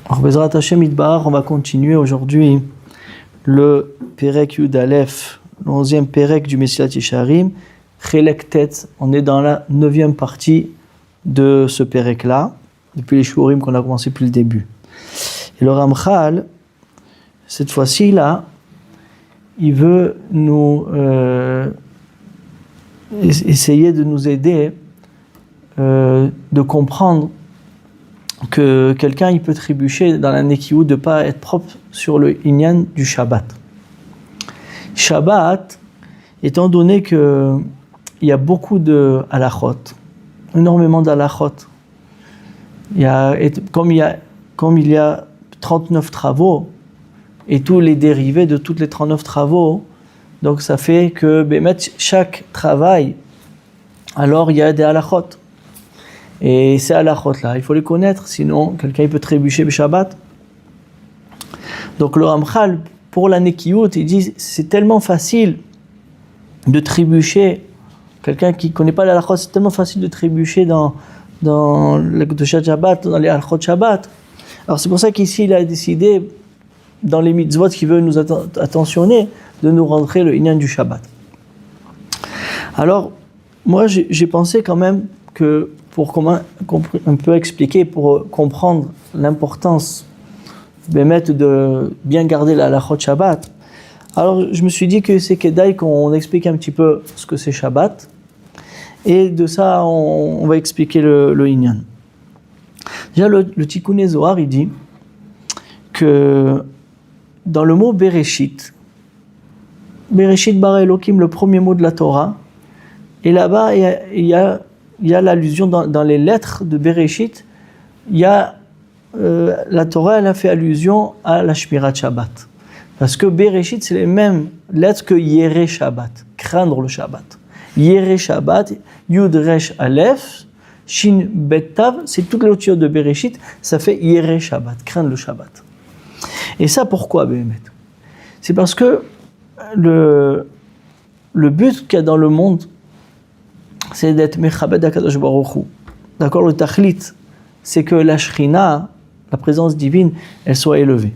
Alors, Bezrat Hashem Yitbarach, on va continuer aujourd'hui le Perek Yud Aleph, le 11e Perek du Mesilat Yesharim, Chelek Tet. On est dans la 9e partie de ce Perek-là, depuis les Shurim qu'on a commencé depuis le début. Et le Ramchal, cette fois-ci là, il veut nous essayer de nous aider de comprendre que quelqu'un il peut trébucher dans la Nekiyut de ne pas être propre sur le Inyan du Shabbat. Shabbat, étant donné qu'il y a beaucoup de halachot, énormément d'halachot, comme il y a 39 travaux et tous les dérivés de toutes les 39 travaux, donc ça fait que chaque travail, alors il y a des halachot. Et ces halachot-là, il faut les connaître, sinon quelqu'un il peut trébucher le Shabbat. Donc le Ramchal, pour la Nekiyut, il dit c'est tellement facile de trébucher, quelqu'un qui ne connaît pas les halachot, c'est tellement facile de trébucher dans le Kedushat Shabbat, dans les halachot Shabbat. Alors c'est pour ça qu'ici il a décidé, dans les mitzvot qu'il veut nous attentionner, de nous rentrer le Inyan du Shabbat. Alors, moi j'ai pensé quand même que pour on peut expliquer, pour comprendre l'importance de bien garder la halachot Shabbat, alors je me suis dit que c'est Kedaï qu'on explique un petit peu ce que c'est Shabbat, et de ça on va expliquer le Inyan. Déjà le Tikkun Zohar il dit que dans le mot Bereshit bara Elokim, le premier mot de la Torah, et là-bas il y a l'allusion dans les lettres de Bereshit, il y a la Torah, elle a fait allusion à la Shmirat Shabbat. Parce que Bereshit, c'est les mêmes lettres que Yereh Shabbat, craindre le Shabbat. Yereh Shabbat, Yud Resh Aleph, Shin Bet Tav, c'est toutes les autres de Bereshit, ça fait Yereh Shabbat, craindre le Shabbat. Et ça, pourquoi, Béhémet ? C'est parce que le but qu'il y a dans le monde, c'est d'être Mechabed HaKadosh Baruch Hu. D'accord, le Tachlit, c'est que la Shrina, la présence divine, elle soit élevée.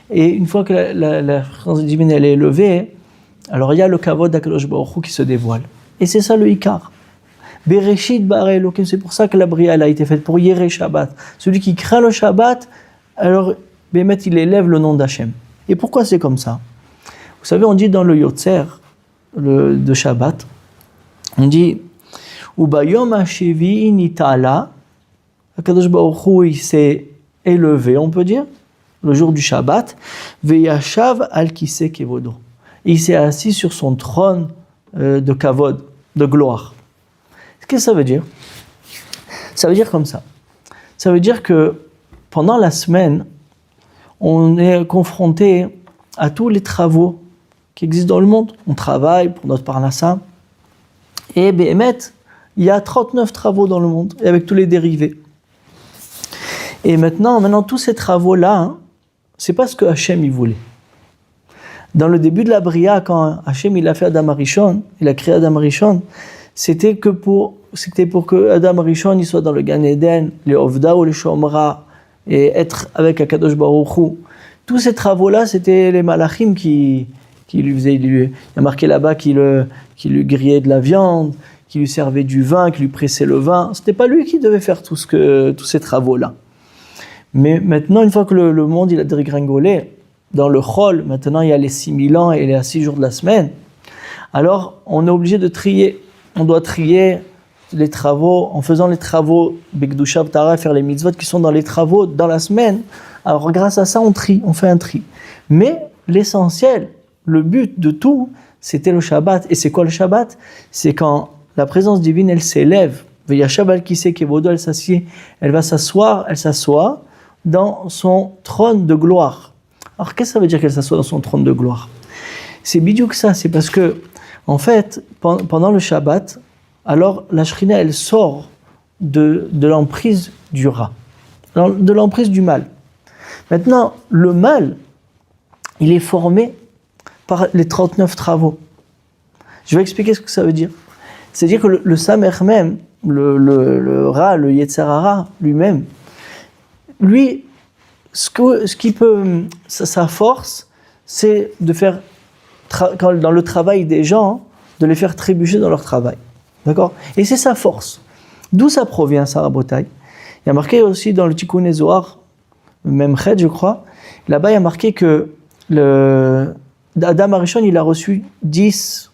Et une fois que la présence divine elle est élevée, alors il y a le Kavod HaKadosh Baruch Hu qui se dévoile. Et c'est ça le Ikar. Bereshit bara Elokim, c'est pour ça que la Bria elle a été faite, pour Yereh Shabbat. Celui qui craint le Shabbat, alors Bémet il élève le nom d'Hachem. Et pourquoi c'est comme ça ? Vous savez, on dit dans le Yotzer de Shabbat, on dit Ubayom Hashevi Nitala, HaKadosh Baruch Hu il s'est élevé, on peut dire, le jour du Shabbat, Veyashav al Kiseh Kevodo. Il s'est assis sur son trône de Kavod, de gloire. Qu'est-ce que ça veut dire ? Ça veut dire comme ça. Ça veut dire que pendant la semaine, on est confronté à tous les travaux qui existent dans le monde. On travaille pour notre parnassa. Et Béhémet, il y a 39 travaux dans le monde, et avec tous les dérivés. Et maintenant tous ces travaux-là, c'est pas ce que Hachem il voulait. Dans le début de la Bria, quand Hachem il a fait Adam Arishon, il a créé Adam Arishon, c'était pour que Adam Arishon il soit dans le Gan Eden, les Ovda ou les Shomra, et être avec Akadosh Baruch Hu. Tous ces travaux-là, c'était les Malachim qui lui faisaient. Il y a marqué là-bas qui lui grillait de la viande, qui lui servait du vin, qui lui pressait le vin. C'était pas lui qui devait faire tous ces travaux-là. Mais maintenant, une fois que le monde il a dégringolé, dans le Chol, maintenant il y a les 6000 ans et les 6 jours de la semaine, alors on est obligé de trier. On doit trier les travaux, en faisant les travaux, Bekdusha V'Tara, faire les mitzvot qui sont dans les travaux dans la semaine. Alors grâce à ça, on fait un tri. Mais l'essentiel, le but de tout, c'était le Shabbat. Et c'est quoi le Shabbat ? C'est quand la présence divine, elle s'élève. Veyashav al Kiseh Kevodo, elle s'assied. Elle s'assoit dans son trône de gloire. Alors qu'est-ce que ça veut dire qu'elle s'assoit dans son trône de gloire ? C'est bidou que ça, c'est parce que, en fait, pendant le Shabbat, alors la Shrina, elle sort de l'emprise du Ra, de l'emprise du mal. Maintenant, le mal, il est formé par les 39 travaux. Je vais expliquer ce que ça veut dire. C'est-à-dire que le Samer même, le Ra, le Yetzer Hara lui-même, lui, ce qui peut, sa force, c'est de faire, dans le travail des gens, de les faire trébucher dans leur travail. D'accord? Et c'est sa force. D'où ça provient, ça, Rabotai? Il y a marqué aussi dans le Tikkun Zohar, même Ched, je crois, là-bas, il y a marqué que Adam Arishon, il a reçu 10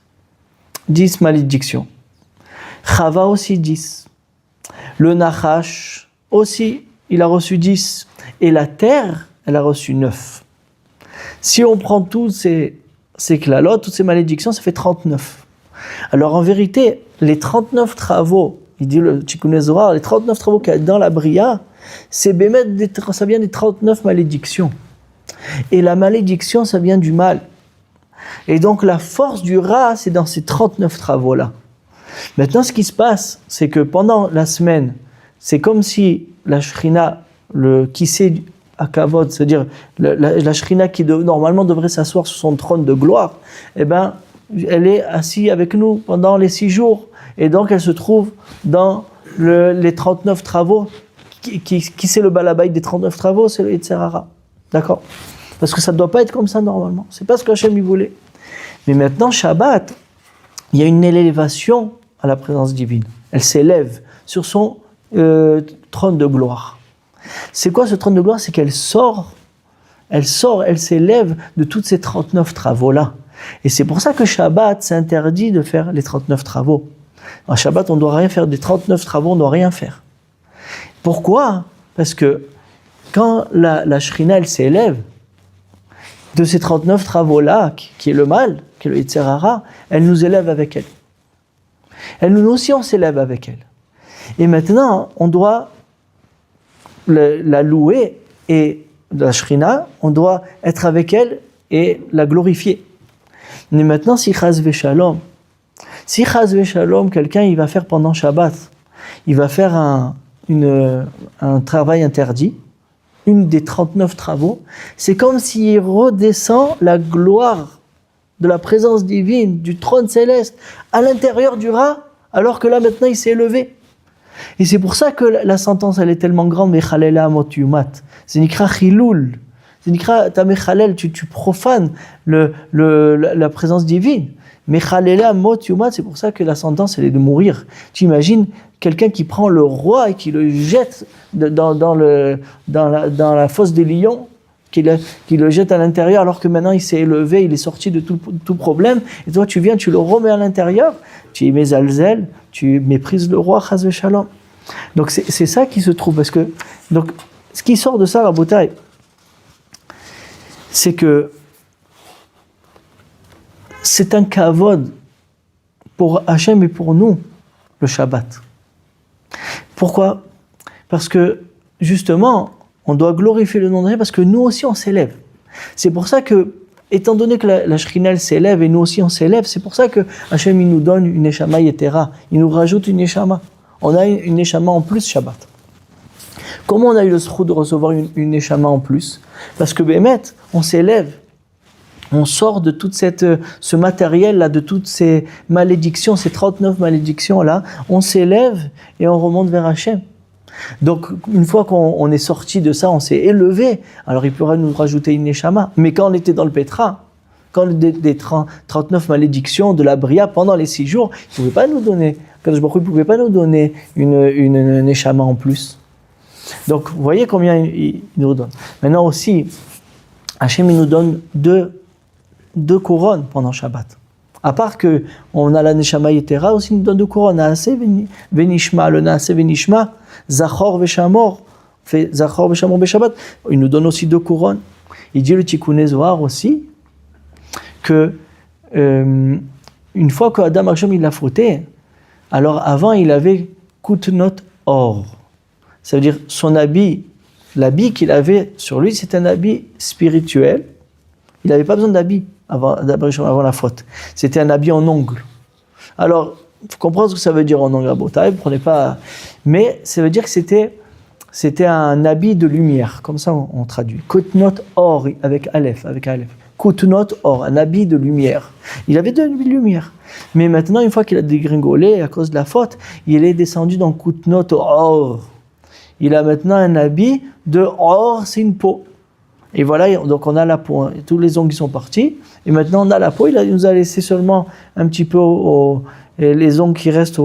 malédictions. Chava aussi 10. Le Nachash aussi, il a reçu 10. Et la terre, elle a reçu 9. Si on prend toutes ces klalotes, toutes ces malédictions, ça fait 39. Alors en vérité, les 39 travaux, il dit le Tikkun Zohar, les 39 travaux qu'il y a dans la Bria, ça vient des 39 malédictions. Et la malédiction, ça vient du mal. Et donc la force du Ra, c'est dans ces 39 travaux-là. Maintenant, ce qui se passe, c'est que pendant la semaine, c'est comme si la Shrina, le Kissé à Kavod, c'est-à-dire la Shrina qui normalement devrait s'asseoir sur son trône de gloire, eh ben, elle est assise avec nous pendant les 6 jours. Et donc, elle se trouve dans les 39 travaux. Qui c'est le balabaï des 39 travaux? C'est le Yetzer Hara. D'accord? Parce que ça ne doit pas être comme ça normalement. C'est pas ce qu'Hachem y voulait. Mais maintenant, Shabbat, il y a une élévation à la présence divine. Elle s'élève sur son trône de gloire. C'est quoi ce trône de gloire? C'est qu'elle sort, elle s'élève de toutes ces 39 travaux-là. Et c'est pour ça que Shabbat s'interdit de faire les 39 travaux. En Shabbat, on ne doit rien faire. Des 39 travaux, on ne doit rien faire. Pourquoi? Parce que quand la Shrina, elle s'élève, de ces 39 travaux-là, qui est le mal, qui est le Yetzer Hara, elle nous élève avec elle. Nous aussi, on s'élève avec elle. Et maintenant, on doit la louer, et la Shrina, on doit être avec elle et la glorifier. Mais maintenant, si Chaz Veshalom, quelqu'un il va faire pendant Shabbat, il va faire un travail interdit, une des 39 travaux, c'est comme s'il redescend la gloire de la présence divine, du trône céleste, à l'intérieur du Ra, alors que là maintenant il s'est élevé. Et c'est pour ça que la sentence elle est tellement grande, Mechalela amot yumat. C'est nikra chilul. C'est nikra ta mechalel, tu profanes la présence divine. Mechalela amot yumat, c'est pour ça que la sentence elle est de mourir. Tu imagines quelqu'un qui prend le roi et qui le jette dans la fosse des lions, qui le jette à l'intérieur alors que maintenant il s'est élevé, il est sorti de tout problème, et toi tu viens, tu le remets à l'intérieur, tu y mets zalzel, tu méprises le roi, chas v'shalom. Donc c'est ça qui se trouve, parce que donc, ce qui sort de ça, Rabotai, c'est que c'est un kavod pour Hachem et pour nous, le Shabbat. Pourquoi? Parce que justement, on doit glorifier le nom de Dieu parce que nous aussi on s'élève. C'est pour ça que, étant donné que la Shrina s'élève et nous aussi on s'élève, c'est pour ça que Hachem il nous donne une Neshama Yetera, il nous rajoute une Neshama. On a une Neshama en plus Shabbat. Comment on a eu le sroud de recevoir une Neshama en plus? Parce que Bémet, on s'élève. On sort de tout ce matériel-là, de toutes ces malédictions, ces 39 malédictions-là, on s'élève et on remonte vers Hachem. Donc, une fois qu'on est sorti de ça, on s'est élevé, alors il pourra nous rajouter une Neshama. Mais quand on était dans le Petra, quand des 39 malédictions de la Bria pendant les 6 jours, il ne pouvait pas nous donner, Kadosh Baruch Hu, il ne pouvait pas nous donner une Neshama en plus. Donc, vous voyez combien il nous donne. Maintenant aussi, Hachem il nous donne deux couronnes pendant Shabbat. À part que on a la Neshama Yetera, aussi il nous donne 2 couronnes. Naase Venishma, le Naase Venishma, Zachor Veshamor, fait Zachor Veshamor Beshabbat. Il nous donne aussi 2 couronnes. Il dit le Tikkun Zohar aussi que une fois que Adam Arishon il l'a fauté, alors avant il avait Kutnot Or. Ça veut dire son habit, l'habit qu'il avait sur lui, c'est un habit spirituel. Il n'avait pas besoin d'habit avant la faute. C'était un habit en ongle. Alors, il faut comprendre ce que ça veut dire en ongle à Botaï, prenez pas. Mais ça veut dire que c'était un habit de lumière, comme ça on traduit. Kutnot Or avec Aleph. Kutnot Or, un habit de lumière. Il avait de lumière. Mais maintenant, une fois qu'il a dégringolé à cause de la faute, il est descendu dans Kutnot Or. Il a maintenant un habit de Or, c'est une peau. Et voilà, donc on a la peau, hein. Tous les ongles qui sont partis, et maintenant on a la peau. Il nous a laissé seulement un petit peu les ongles qui restent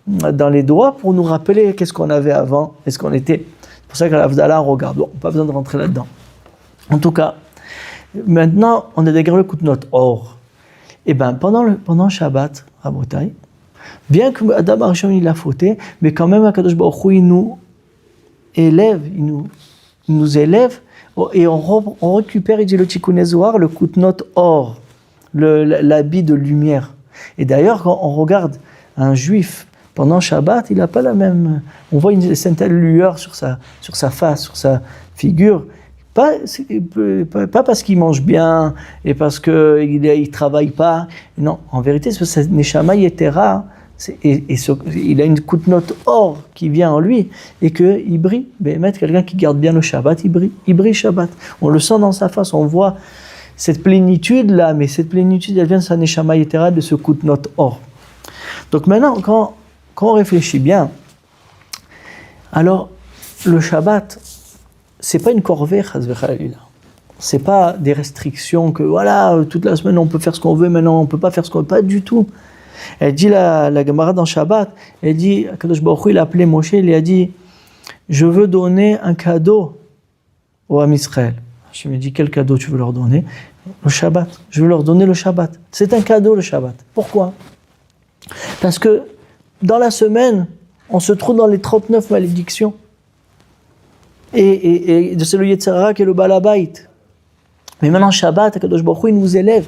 dans les doigts pour nous rappeler qu'est-ce qu'on avait avant, est-ce qu'on était. C'est pour ça qu'à l'Avdala, on regarde. Bon, pas besoin de rentrer là-dedans. En tout cas, maintenant, on a dégré le coup de notre or. Et bien, pendant Shabbat, à Bretagne, bien que Adam Arishon il a fauté, mais quand même, Akadosh Baruch Hu, il nous élève, il nous élève, et on récupère, il dit le Tikkun Zohar, le coup de notre or, l'habit de lumière. Et d'ailleurs, quand on regarde un juif pendant Shabbat, il n'a pas la même. On voit une certaine lueur sur sa face, sur sa figure. Pas parce qu'il mange bien et parce qu'il ne travaille pas. Non, en vérité, c'est parce que Neshama Yetera, il a une note or qui vient en lui et qu'il brille. Mais quelqu'un qui garde bien le Shabbat, il brille Shabbat. On le sent dans sa face, on voit cette plénitude-là, mais cette plénitude, elle vient de sa Neshama Yetera, de ce note or. Donc maintenant, quand on réfléchit bien, alors le Shabbat, c'est pas une corvée, c'est pas des restrictions que voilà, toute la semaine on peut faire ce qu'on veut, maintenant on peut pas faire ce qu'on veut, pas du tout. Elle dit la Gemara dans Shabbat, elle dit, Kadosh Baruch Hu, il a appelé Moshe, il lui a dit, je veux donner un cadeau au Ham Israël. Je me dis, quel cadeau tu veux leur donner? Le Shabbat. Je veux leur donner le Shabbat. C'est un cadeau le Shabbat. Pourquoi? Parce que dans la semaine, on se trouve dans les 39 malédictions. Et c'est le Yetzer Hara qui est le Balabait. Mais maintenant, Shabbat, Akadosh Baruch Hu, il nous élève.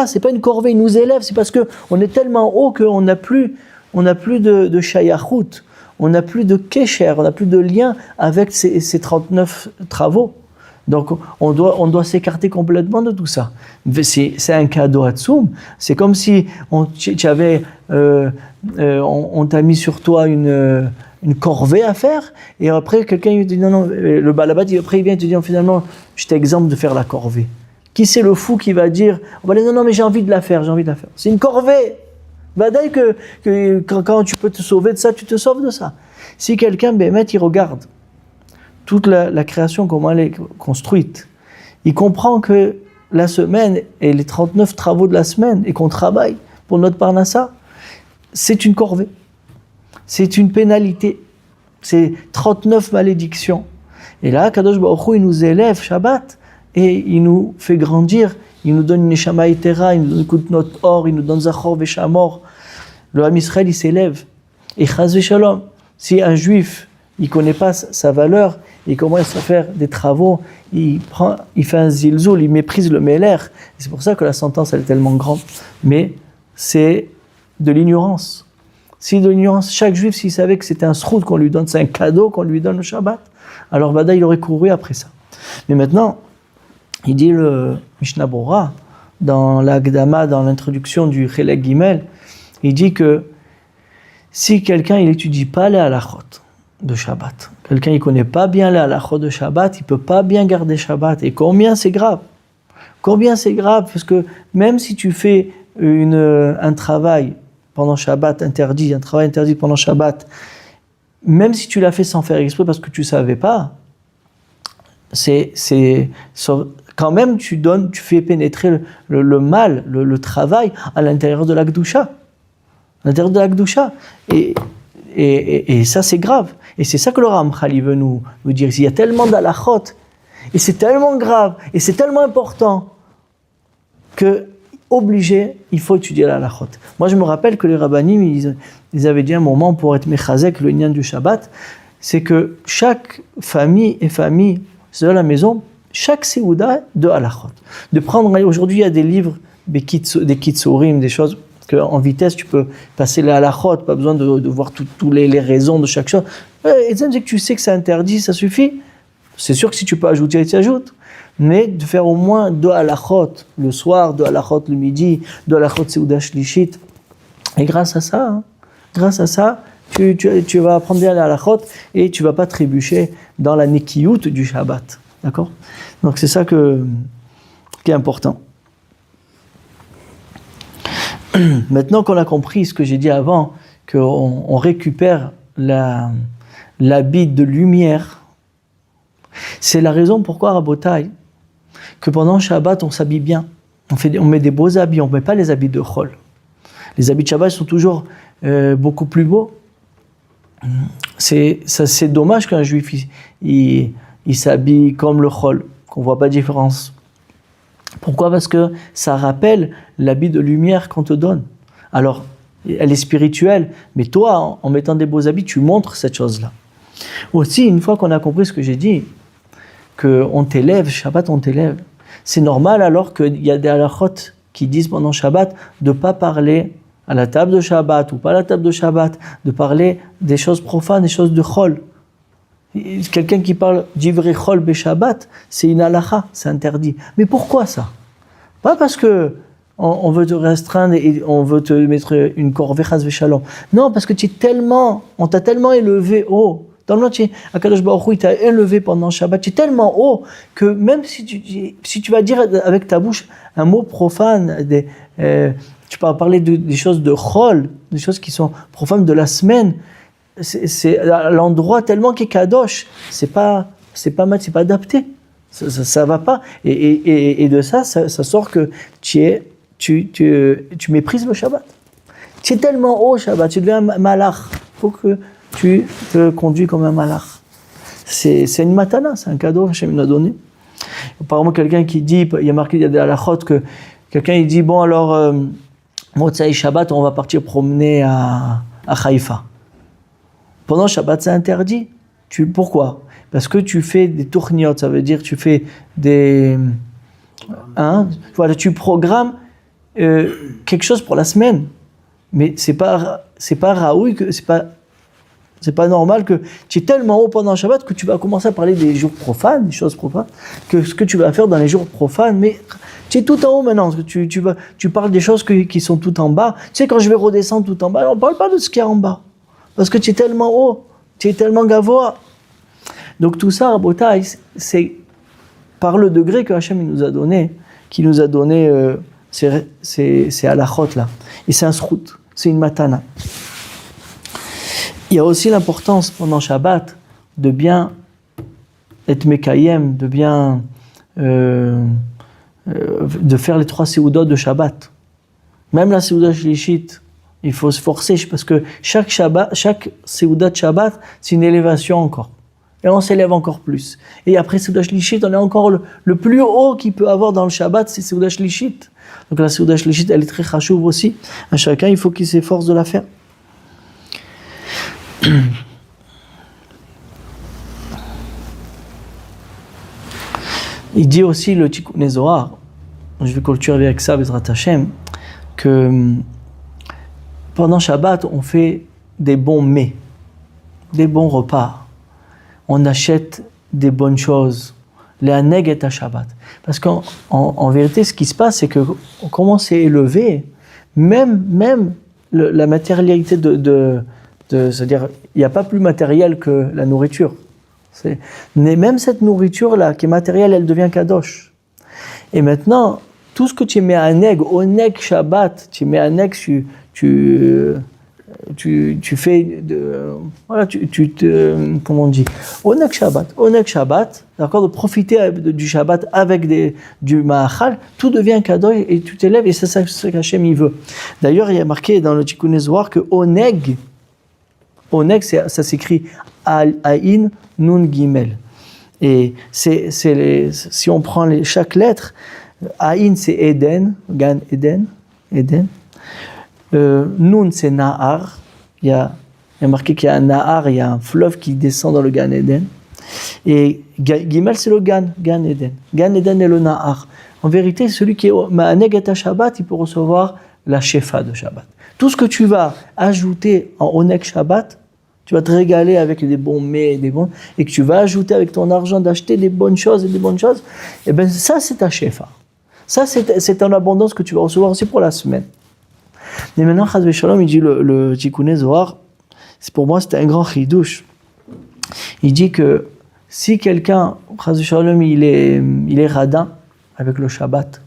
C'est pas une corvée, il nous élève. C'est parce qu'on est tellement haut qu'on n'a plus de shayachut, on n'a plus de kesher, on n'a plus de lien avec ces 39 travaux. Donc, on doit s'écarter complètement de tout ça. C'est un cadeau à Tsoum. C'est comme si on t'a mis sur toi une corvée à faire, et après quelqu'un il dit non, le balabat, après il vient et te dit finalement, je t'exemple de faire la corvée. Qui c'est le fou qui va dire non, mais j'ai envie de la faire. C'est une corvée. Badaï que quand tu peux te sauver de ça, tu te sauves de ça. Si quelqu'un, il regarde toute la création, comment elle est construite, il comprend que la semaine et les 39 travaux de la semaine, et qu'on travaille pour notre parnassa, c'est une corvée. C'est une pénalité. C'est 39 malédictions. Et là, Kadosh Baruch Hu, il nous élève Shabbat et il nous fait grandir. Il nous donne une Neshama Yetera, il nous donne notre or, il nous donne Zachor Veshamor. Le Ham Israël, il s'élève. Et Chaz Veshalom, si un juif, il ne connaît pas sa valeur, il commence à faire des travaux, il fait un zilzoul, il méprise le Meler. C'est pour ça que la sentence, elle est tellement grande. Mais c'est de l'ignorance. Si de l'ignorance, chaque juif, s'il savait que c'était un sroud qu'on lui donne, c'est un cadeau qu'on lui donne le Shabbat, alors Bada, il aurait couru après ça. Mais maintenant, il dit le Mishnah Bora, dans l'Agdama, dans l'introduction du Chelek Gimel, il dit que si quelqu'un il n'étudie pas les halachot de Shabbat, quelqu'un il ne connaît pas bien les halachot de Shabbat, il ne peut pas bien garder Shabbat. Et combien c'est grave? Combien c'est grave? Parce que même si tu fais un travail pendant Shabbat interdit, un travail interdit pendant Shabbat, même si tu l'as fait sans faire exprès parce que tu ne savais pas, quand même tu fais pénétrer le mal, le travail à l'intérieur de la Kedusha. À l'intérieur de la Kedusha. Et ça c'est grave. Et c'est ça que le Ramchal veut nous dire. Il y a tellement d'halachot, et c'est tellement grave, et c'est tellement important, que obligé, il faut étudier la halachot. Moi, je me rappelle que les rabbanim, ils avaient dit un moment pour être mechazek, le inyan du Shabbat, c'est que chaque famille et famille, c'est dans la maison, chaque séouda de halachot. De prendre, aujourd'hui, il y a des livres, des kitsurim, des choses qu'en vitesse, tu peux passer les halachot, pas besoin de voir toutes les raisons de chaque chose. Et c'est que tu sais que c'est interdit, ça suffit. C'est sûr que si tu peux ajouter, tu ajoutes. Mais de faire au moins 2 halachot le soir, 2 halachot le midi, 2 halachot Seuda Shlishit. Et grâce à ça, tu vas apprendre bien les halachot et tu ne vas pas trébucher dans la nekiyut du Shabbat. D'accord? Donc c'est ça qui est important. Maintenant qu'on a compris ce que j'ai dit avant, qu'on récupère l'habit de lumière, C'est la raison pourquoi, Rabotai, que pendant Shabbat, on s'habille bien. On met des beaux habits, on ne met pas les habits de Chol. Les habits de Shabbat sont toujours beaucoup plus beaux. C'est dommage qu'un juif il s'habille comme le Chol, qu'on ne voit pas de différence. Pourquoi ? Parce que ça rappelle l'habit de lumière qu'on te donne. Alors, elle est spirituelle, mais toi, en mettant des beaux habits, tu montres cette chose-là. Aussi, une fois qu'on a compris ce que j'ai dit, qu'on t'élève, Shabbat, on t'élève, c'est normal alors qu'il y a des halachot qui disent pendant Shabbat de ne pas parler à la table de Shabbat ou pas à la table de Shabbat, de parler des choses profanes, des choses de Chol. Quelqu'un qui parle d'Ivrei Chol be Shabbat, c'est une halacha, c'est interdit. Mais pourquoi ça ? Pas parce que on veut te restreindre et on veut te mettre une corvée chas v'shalom. Non, parce que on t'a tellement élevé haut. Dans le monde, Akadosh Baruch Hu, il t'a élevé pendant Shabbat. Tu es tellement haut que même si tu vas dire avec ta bouche un mot profane, tu vas parler des choses de Chol, des choses qui sont profanes de la semaine, c'est l'endroit tellement qui est kadosh, c'est pas adapté, ça va pas. Et de ça sort que tu méprises le Shabbat. Tu es tellement haut Shabbat, tu deviens un malach. Faut que tu te conduis comme un malach. C'est une matana, c'est un cadeau que Hachem nous a donné. Apparemment, quelqu'un qui dit, il y a marqué, il y a des halachot que quelqu'un il dit, bon alors, Motzai Shabbat, on va partir promener à Haïfa. Pendant Shabbat, c'est interdit. Pourquoi ? Parce que tu fais des tourniot, ça veut dire tu fais des... voilà, tu programmes quelque chose pour la semaine. Mais c'est pas raoui, c'est pas normal que tu es tellement haut pendant Shabbat que tu vas commencer à parler des jours profanes, des choses profanes, que ce que tu vas faire dans les jours profanes, mais tu es tout en haut maintenant, tu parles des choses qui sont tout en bas. Tu sais, quand je vais redescendre tout en bas, on ne parle pas de ce qu'il y a en bas, parce que tu es tellement haut, tu es tellement gavois. Donc tout ça, Rabotai, c'est par le degré que Hachem nous a donné, c'est halachot là, et c'est un srout, c'est une matana. Il y a aussi l'importance pendant Shabbat de bien être mekayem, de bien de faire les 3 séoudot de Shabbat. Même la séouda shlishit, il faut se forcer parce que chaque séouda de Shabbat, c'est une élévation encore. Et on s'élève encore plus. Et après séouda shlishit, on est encore le plus haut qu'il peut avoir dans le Shabbat, c'est séouda shlishit. Donc la séouda shlishit, elle est très chachouv aussi. À chacun, il faut qu'il s'efforce de la faire. Il dit aussi le Tikkuné Zohar, je vais clôturer avec ça, Bezrat Hashem, que pendant Shabbat, on fait des bons mets, des bons repas. On achète des bonnes choses, les aneg et à Shabbat. Parce qu'en vérité, ce qui se passe, c'est que comme on s'est élevé, même la matérialité c'est-à-dire, il n'y a pas plus matériel que la nourriture. Mais même cette nourriture-là, qui est matérielle, elle devient kadosh. Et maintenant, tout ce que tu mets à Neg, au Neg Shabbat, tu mets à Neg, tu fais, comment on dit, au Neg Shabbat, d'accord, de profiter du Shabbat avec du Ma'achal, tout devient kadosh et tu t'élèves, et c'est ça qu'Hachem il veut. D'ailleurs, il y a marqué dans le Tikkuné Zohar que Oneg, ça s'écrit Aïn Nun Gimel. Et si on prend chaque lettre, Aïn c'est Eden, Gan Eden. Nun c'est Nahar. Il y a marqué qu'il y a un Nahar, il y a un fleuve qui descend dans le Gan Eden. Et Gimel c'est le Gan Eden. Gan Eden est le Nahar. En vérité, celui qui est Ma'aneg et Shabbat, il peut recevoir la Shefa de Shabbat. Tout ce que tu vas ajouter en Oneg Shabbat, tu vas te régaler avec des bons mets, et que tu vas ajouter avec ton argent d'acheter des bonnes choses, et bien ça c'est ta shefa. Ça c'est en abondance que tu vas recevoir aussi pour la semaine. Mais maintenant, Chas v'Shalom, il dit le Tikkuné Zohar, pour moi c'était un grand chidouche. Il dit que si quelqu'un, Chas v'Shalom, il est radin avec le Shabbat,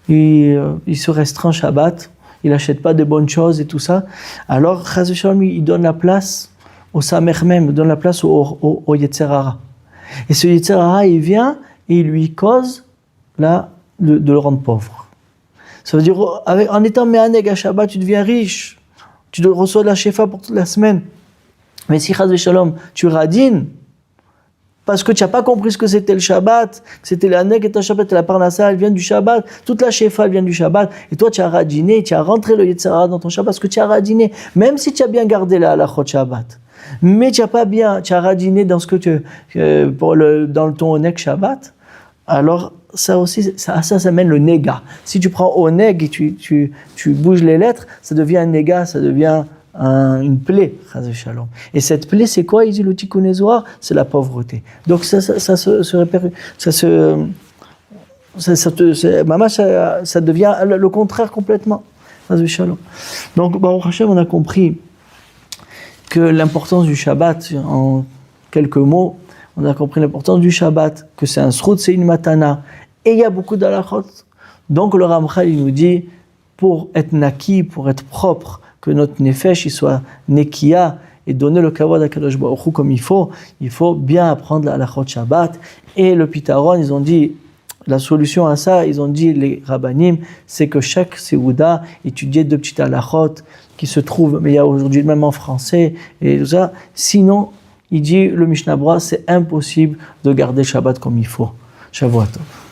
il se restreint Shabbat, il n'achète pas de bonnes choses et tout ça, alors Chas v'Shalom, il donne la place au Samer Mem, il donne la place au Yetzer Hara. Et ce Yetzer Hara, il vient et il lui cause de le rendre pauvre. Ça veut dire, en étant Mehaneg à Shabbat, tu deviens riche. Tu reçois de la Shefa pour toute la semaine. Mais si, Chaz Shalom, tu radines, parce que tu n'as pas compris ce que c'était le Shabbat, que c'était l'Haneg et le Shabbat, et la Parnassa, elle vient du Shabbat, toute la Shefa, elle vient du Shabbat, et toi, tu as radiné, tu as rentré le Yetzer Hara dans ton Shabbat, parce que tu as radiné, même si tu as bien gardé la halachot Shabbat. Mais tu as radiné dans ce que dans ton Oneg Shabbat, alors ça aussi, ça mène le néga. Si tu prends Oneg et tu bouges les lettres, ça devient un néga, ça devient une plaie, Chaz Shalom. Et cette plaie, c'est quoi? Il dit le Tikkun Ezohar, c'est la pauvreté. Donc ça devient le contraire complètement, Chaz Shalom. Donc, Baruch Hashem, on a compris que l'importance du Shabbat, en quelques mots, on a compris l'importance du Shabbat, que c'est un srout, c'est une matana, et il y a beaucoup d'halachot. Donc le Ramchal, il nous dit, pour être naki, pour être propre, que notre nefesh, il soit nekia, et donner le kavod à Kadosh Baruch Hu comme il faut bien apprendre la halachot Shabbat. Et le Pitaron, ils ont dit, la solution à ça, ils ont dit, les rabbanim, c'est que chaque Seouda étudiait 2 petites halachot qui se trouvent, mais il y a aujourd'hui même en français, et tout ça. Sinon, il dit, le Mishnah Berurah, c'est impossible de garder Shabbat comme il faut. Shavuot Tov.